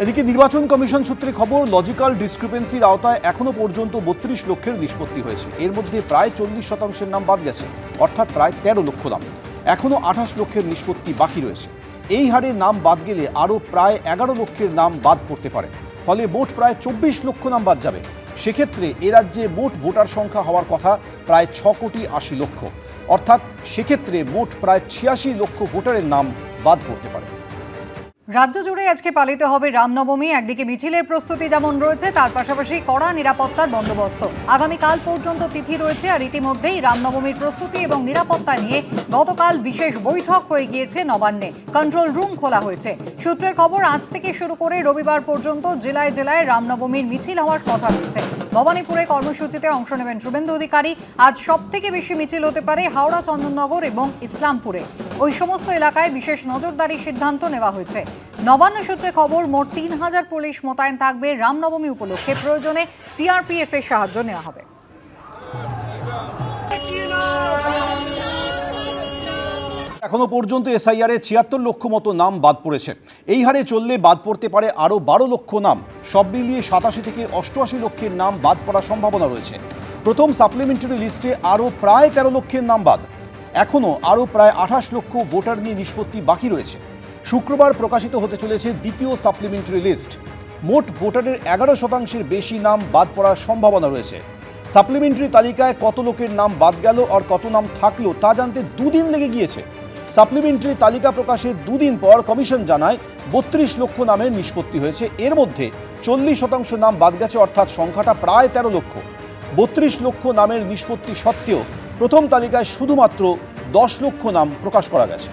এদিকে নির্বাচন কমিশন সূত্রে খবর, লজিক্যাল ডিসক্রিপেন্সির আওতায় এখনো পর্যন্ত ৩২ লক্ষের নিষ্পত্তি হয়েছে। এর মধ্যে প্রায় ৪০% নাম বাদ গেছে, অর্থাৎ প্রায় ১৩ লক্ষ নাম। এখনো ২৮ লক্ষের নিষ্পত্তি বাকি রয়েছে। এই হারে নাম বাদ গেলে আরও প্রায় ১১ লক্ষের নাম বাদ পড়তে পারে, ফলে মোট প্রায় ২৪ লক্ষ নাম বাদ যাবে। সেক্ষেত্রে এ রাজ্যে মোট ভোটার সংখ্যা হওয়ার কথা প্রায় ৬,৮০,০০,০০০, অর্থাৎ সেক্ষেত্রে মোট প্রায় ৮৬ লক্ষ ভোটারের নাম বাদ পড়তে পারে। রাজ্য জুড়ে আজকে পালিত হবে রামনবমী। একদিকে মিছিলের প্রস্তুতি যেমন রয়েছে, তার পাশাপাশি কড়া নিরাপত্তার বন্দোবস্ত। আগামীকাল পর্যন্ত তিথি রয়েছে, আর ইতিমধ্যেই রামনবমীর প্রস্তুতি এবং নিরাপত্তা নিয়ে গতকাল বিশেষ বৈঠক হয়ে গিয়েছে নবান্নে। কন্ট্রোল রুম খোলা হয়েছে। সূত্রের খবর, আজ থেকে শুরু করে রবিবার পর্যন্ত জেলায় জেলায় রামনবমীর মিছিল হওয়ার কথা রয়েছে। ভবানীপুরে কর্মসূচিতে অংশ নেবেন শুভেন্দু অধিকারী। আজ সবথেকে বেশি মিছিল হতে পারে হাওড়া, চন্দননগর এবং ইসলামপুরে। ওই সমস্ত এলাকায় বিশেষ নজরদারির সিদ্ধান্ত নেওয়া হয়েছে। নবান্ন সূত্রে খবর, মোট ৩,০০০ পুলিশ মোতায়েন থাকবে রামনবমী উপলক্ষে। প্রয়োজনে সিআরপিএফ এর সাহায্য নেওয়া হবে। এখনো পর্যন্ত এসআইআর এ ৭৬ লক্ষ মতো নাম বাদ পড়েছে। এই হারে চললে বাদ পড়তে পারে আরও ১২ লক্ষ নাম। সব মিলিয়ে ৮৭ থেকে ৮৮ লক্ষের নাম বাদ পড়ার সম্ভাবনা রয়েছে। প্রথম সাপ্লিমেন্টারি লিস্টে আরও প্রায় ১৩ লক্ষের নাম বাদ। এখনও আরও প্রায় ২৮ লক্ষ ভোটার নিয়ে নিষ্পত্তি বাকি রয়েছে। শুক্রবার প্রকাশিত হতে চলেছে দ্বিতীয় সাপ্লিমেন্টারি লিস্ট। মোট ভোটারের ১১% বেশি নাম বাদ পড়ার সম্ভাবনা রয়েছে। সাপ্লিমেন্টারি তালিকায় কত লোকের নাম বাদ গেল আর কত নাম থাকলো তা জানতে দুদিন লেগে গিয়েছে। সাপ্লিমেন্টারি তালিকা প্রকাশের দুদিন পর কমিশন জানায় ৩২ লক্ষ নামের নিষ্পত্তি হয়েছে। এর মধ্যে ৪০% নাম বাদ গেছে, অর্থাৎ সংখ্যাটা প্রায় ১৩ লক্ষ। ৩২ লক্ষ নামের নিষ্পত্তি সত্ত্বেও প্রথম তালিকায় শুধুমাত্র ১০ লক্ষ নাম প্রকাশ করা গেছে।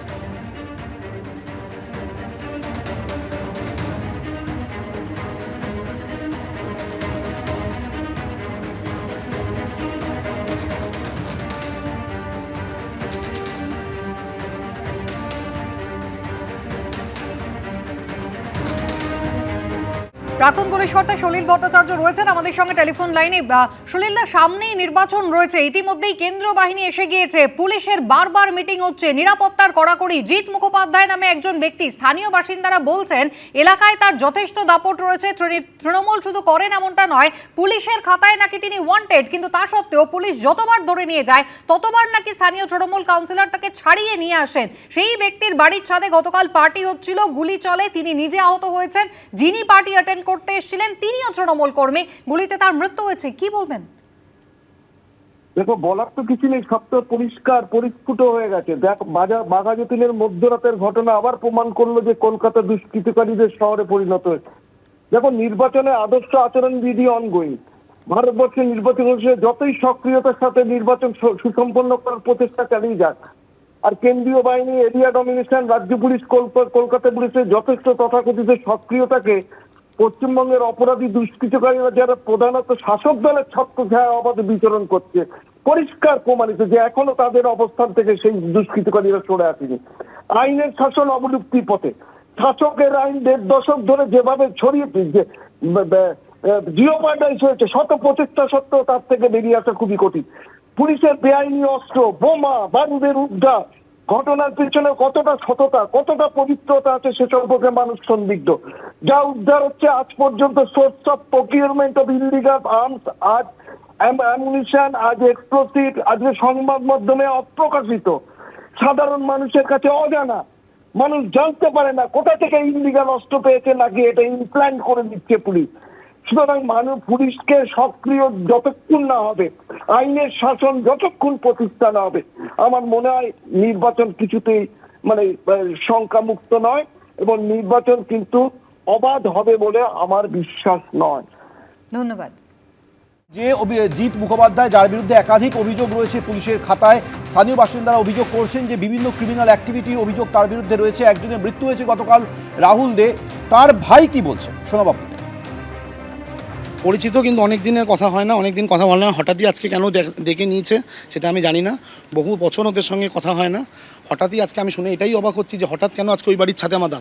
প্রাক্তন পুলিশ কর্তা সলিল ভট্টাচার্য রয়েছেন আমাদের সঙ্গে টেলিফোন লাইনে। সলিলদা, সামনেই নির্বাচন রয়েছে, ইতিমধ্যেই কেন্দ্রীয় বাহিনী এসে গিয়েছে, পুলিশের বারবার মিটিং হচ্ছে, নিরাপত্তার কড়াকড়ি। জিৎ মুখোপাধ্যায় নামে একজন ব্যক্তি, স্থানীয় বাসিন্দারা বলছেন এলাকায় তার যথেষ্ট দাপট রয়েছে। তৃণমূল শুধু করেন এমনটা নয়, পুলিশের খাতায় নাকি তিনি ওয়ান্টেড, কিন্তু তা সত্ত্বেও পুলিশ যতবার ধরে নিয়ে যায় ততবার নাকি স্থানীয় তৃণমূল কাউন্সিলর তাকে ছাড়িয়ে নিয়ে আসেন। সেই ব্যক্তির বাড়ির ছাদে গতকাল পার্টি হচ্ছিল, গুলি চলে, তিনি নিজে আহত হয়েছেন। যিনি পার্টি অ্যাটেন্ড করতে এসেছিলেন তিনিও তৃণমূল কর্মী, গুলিতে তার মৃত্যু হয়েছে। কি বলবেন? দেখো, বলার তো কিছু নেই, সব তো পরিষ্কার পরিস্ফুট হয়ে গেছে। দেখ, বাঘাযতীনের মধ্যরাতের ঘটনা আবার প্রমাণ করলো যে কলকাতা দুষ্কৃতকারীদের শহরে পরিণত হয়েছে। দেখো, নির্বাচনে আদর্শ আচরণবিধি অনগোয়িং। ভারতবর্ষের নির্বাচন যতই সক্রিয়তার সাথে নির্বাচন সুসম্পন্ন করার প্রচেষ্টা চালিয়ে যাক, আর কেন্দ্রীয় বাহিনী, এরিয়া ডমিনেশন, রাজ্য পুলিশ, কলকাতা পুলিশের যথেষ্ট তথাকথিত সক্রিয়তাকে পশ্চিমবঙ্গের অপরাধী দুষ্কৃতকারীরা, যারা প্রধানত শাসক দলের ছত্রছায়া অবাধে বিচরণ করছে, পরিষ্কার প্রমাণিত যে এখনো তাদের অবস্থান থেকে সেই দুষ্কৃতকারীরা সরে আসেনি। আইনের শাসন অবলুপ্তির পথে। শাসকের আইন ১.৫ দশক ধরে যেভাবে ছড়িয়ে জিওপার্ডাইজ হয়েছে, শত প্রচেষ্টা সত্ত্বেও তার থেকে বেরিয়ে আসা খুবই কঠিন। পুলিশের বেআইনি অস্ত্র, বোমা, বারুদের উদ্ধার, ঘটনার পেছনে কতটা সততা, কতটা পবিত্রতা আছে সে সম্পর্কে মানুষ সন্দিগ্ধ। যা উদ্ধার হচ্ছে আজ পর্যন্ত, source of procurement of illegal arms, আজ অ্যামুনিশন, আজ এক্সপ্লোসিভ, আজকে সংবাদ মাধ্যমে অপ্রকাশিত, সাধারণ মানুষের কাছে অজানা। মানুষ জানতে পারে না কোথা থেকে ইলিগাল অস্ত্র পেয়েছে, নাকি এটা ইমপ্ল্যান্ট করে দিচ্ছে পুলিশ। সুতরাং পুলিশকে সক্রিয় যতক্ষণ না হবে, আইনের শাসন যতক্ষণ প্রতিষ্ঠা না হবে, আমার মনে হয় নির্বাচন কিছুতেই শঙ্কামুক্ত নয়, এবং নির্বাচন কিন্তু অবাধ হবে বলে আমার বিশ্বাস নয়। ধন্যবাদ। যে জিৎ মুখোপাধ্যায়, যার বিরুদ্ধে একাধিক অভিযোগ রয়েছে পুলিশের খাতায়, স্থানীয় বাসিন্দারা অভিযোগ করছেন যে বিভিন্ন ক্রিমিনাল অ্যাক্টিভিটির অভিযোগ তার বিরুদ্ধে রয়েছে। একজনের মৃত্যু হয়েছে গতকাল, রাহুল দে। তার ভাই কি বলছেন শোনাব আপনাদের। পরিচিত, কিন্তু অনেক দিনের কথা হয় না, অনেক দিন কথা বলে না। হঠাৎই আজকে কেন ডেকে নিয়েছে সেটা আমি জানি না। বহু বছর ওদের সঙ্গে কথা হয় না, হঠাৎই আজকে আমি শুনে এটাই অবাক হচ্ছি যে হঠাৎ কেন আজকে ওই বাড়ির ছাদে আমার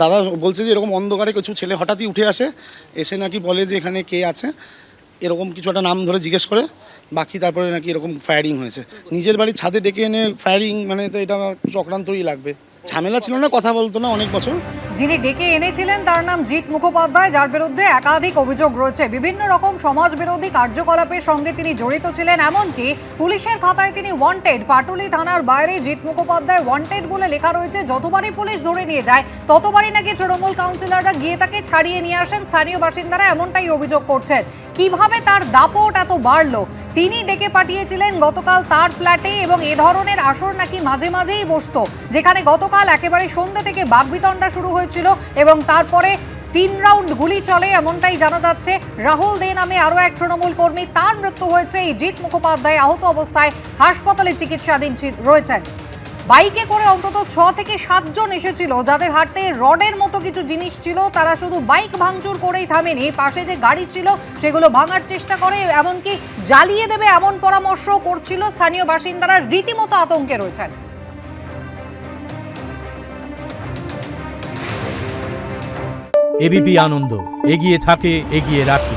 দাদা বলছে যে এরকম অন্ধকারে কিছু ছেলে হঠাৎই উঠে আসে, এসে নাকি বলে যে এখানে কে আছে, এরকম কিছু একটা নাম ধরে জিজ্ঞেস করে, বাকি তারপরে নাকি এরকম ফায়ারিং হয়েছে। নিজের বাড়ির ছাদে ডেকে এনে ফায়ারিং, মানে তো এটা চক্রান্তই লাগবে। ঝামেলা ছিল না, কথা বলতো না অনেক বছর। যিনি ডেকে এনেছিলেন তার নাম জিৎ মুখোপাধ্যায়, যার বিরুদ্ধে একাধিক অভিযোগ রয়েছে। বিভিন্ন রকম সমাজ বিরোধী কার্যকলাপের সঙ্গে তিনি জড়িত ছিলেন, এমনকি পুলিশের খাতায় তিনি ওয়ান্টেড। পাটুলি থানার বাইরে জিৎ মুখোপাধ্যায় ওয়ান্টেড বলে লেখা রয়েছে। যতবারই পুলিশ ধরে নিয়ে যায় ততবারই নাকি তৃণমূল কাউন্সিলররা গিয়ে তাকে ছাড়িয়ে নিয়ে আসেন। স্থানীয় বাসিন্দারা এমনটাই অভিযোগ করছেন। কিভাবে তার দাপট এত বাড়লো? তিনি ডেকে পাঠিয়েছিলেন গতকাল তার ফ্ল্যাটে, এবং এ ধরনের আসর নাকি মাঝে মাঝেই বসতো, যেখানে গতকাল একেবারে সন্ধ্যে থেকে বাকবিতণ্ডা শুরু হয়েছিল এবং তারপরে 3 রাউন্ড গুলি চলে, এমনটাই জানা যাচ্ছে। রাহুল দে নামে আরো এক তৃণমূল কর্মী, তার মৃত্যু হয়েছে। এই জিৎ মুখোপাধ্যায় আহত অবস্থায় হাসপাতালে চিকিৎসাধীন রয়েছেন। বাইকে করে অন্তত 6 থেকে 7 জন এসেছিল, যাদের হাতে রডের মতো কিছু জিনিস ছিল। তারা শুধু বাইক ভাঙচুর করেই থামেনি, পাশে যে গাড়ি ছিল সেগুলো ভাঙার চেষ্টা করে, এমনকি জ্বালিয়ে দেবে এমন পরামর্শ করছিল। স্থানীয় বাসিন্দারা রীতিমতো আতঙ্কে রয়েছেন। এবিপি আনন্দ, এগিয়ে থাকে, এগিয়ে রাখে।